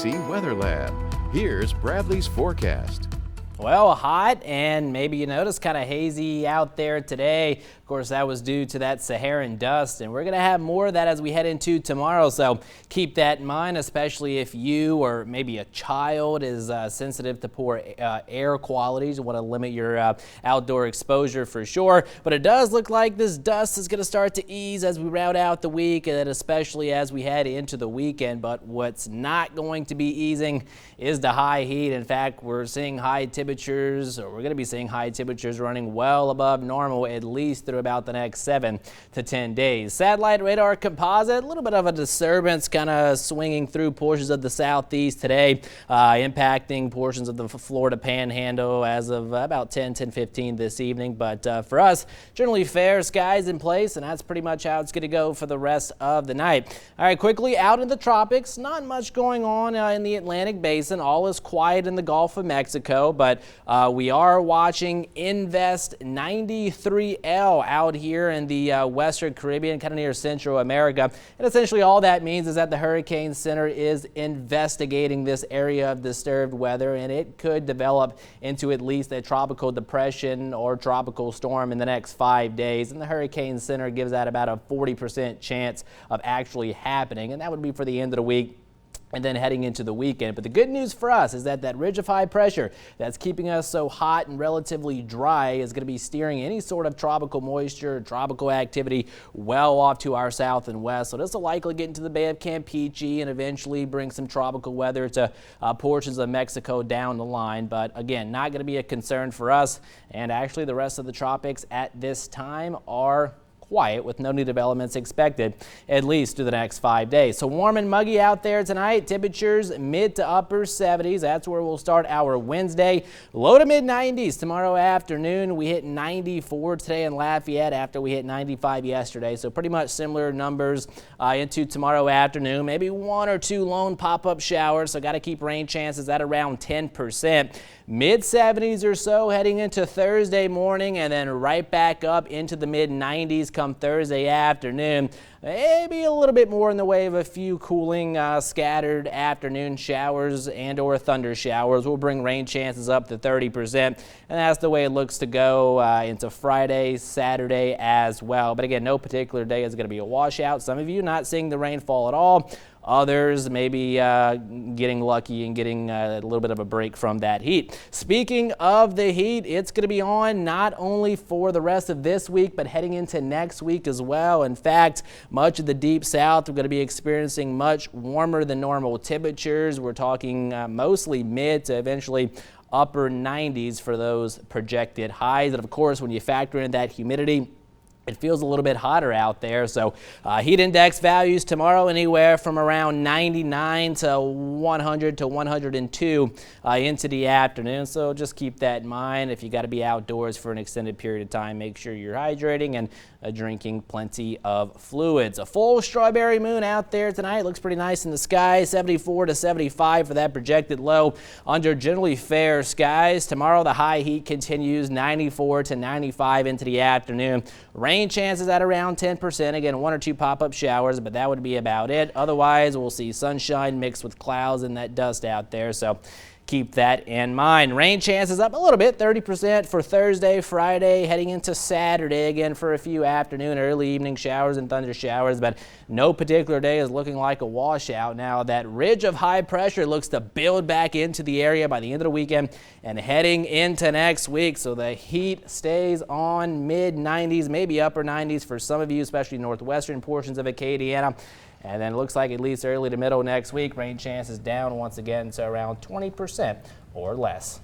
KC Weather Lab. Here's Bradley's forecast. Well, hot and maybe you notice kind of hazy out there today. Of course, that was due to that Saharan dust, and we're going to have more of that as we head into tomorrow. So keep that in mind, especially if you or maybe a child is sensitive to poor air qualities. You want to limit your outdoor exposure for sure. But it does look like this dust is going to start to ease as we route out the week, and especially as we head into the weekend. But what's not going to be easing is the high heat. In fact, we're seeing high temperatures, or we're going to be seeing high temperatures running well above normal at least through about the next 7 to 10 days. Satellite radar composite, a little bit of a disturbance kind of swinging through portions of the southeast today, impacting portions of the Florida panhandle as of about 10:15 this evening. But for us, generally fair skies in place, and that's pretty much how it's going to go for the rest of the night. All right, quickly out in the tropics, not much going on in the Atlantic Basin. All is quiet in the Gulf of Mexico, but we are watching Invest 93L out here in the Western Caribbean, kind of near Central America. And essentially all that means is that the Hurricane Center is investigating this area of disturbed weather, and it could develop into at least a tropical depression or tropical storm in the next 5 days. And the Hurricane Center gives that about a 40% chance of actually happening, and that would be for the end of the week and then heading into the weekend. But the good news for us is that that ridge of high pressure that's keeping us so hot and relatively dry is going to be steering any sort of tropical moisture, tropical activity well off to our south and west. So this will likely get into the Bay of Campeche and eventually bring some tropical weather to portions of Mexico down the line. But again, not going to be a concern for us. And actually the rest of the tropics at this time are quiet with no new developments expected at least through the next 5 days. So warm and muggy out there tonight. Temperatures mid to upper 70s. That's where we'll start our Wednesday. Low to mid 90s tomorrow afternoon. We hit 94 today in Lafayette after we hit 95 yesterday. So pretty much similar numbers into tomorrow afternoon. Maybe 1 or 2 lone pop-up showers. So got to keep rain chances at around 10%. Mid 70s or so heading into Thursday morning, and then right back up into the mid 90s come Thursday afternoon. Maybe a little bit more in the way of a few cooling scattered afternoon showers and or thunder showers. Will bring rain chances up to 30%, and that's the way it looks to go into Friday, Saturday as well. But again, no particular day is going to be a washout. Some of you not seeing the rainfall at all. Others maybe getting lucky and getting a little bit of a break from that heat. Speaking of the heat, it's going to be on not only for the rest of this week, but heading into next week as well. In fact, much of the deep south, we're going to be experiencing much warmer than normal temperatures. We're talking mostly mid to eventually upper 90s for those projected highs. And of course, when you factor in that humidity, it feels a little bit hotter out there. So heat index values tomorrow anywhere from around 99 to 100 to 102 into the afternoon. So just keep that in mind. If you got to be outdoors for an extended period of time, make sure you're hydrating and drinking plenty of fluids. A full strawberry moon out there tonight. Looks pretty nice in the sky. 74 to 75 for that projected low under generally fair skies. Tomorrow the high heat continues, 94 to 95 into the afternoon. Rain chances at around 10%. Again, 1 or 2 pop-up showers, but that would be about it. Otherwise, we'll see sunshine mixed with clouds and that dust out there. So keep that in mind. Rain chances up a little bit, 30% for Thursday, Friday, heading into Saturday again for a few afternoon, early evening showers and thunder showers, but no particular day is looking like a washout. Now that ridge of high pressure looks to build back into the area by the end of the weekend and heading into next week. So the heat stays on mid 90s, maybe upper 90s for some of you, especially northwestern portions of Acadiana. And then it looks like at least early to middle next week, rain chances down once again to around 20% or less.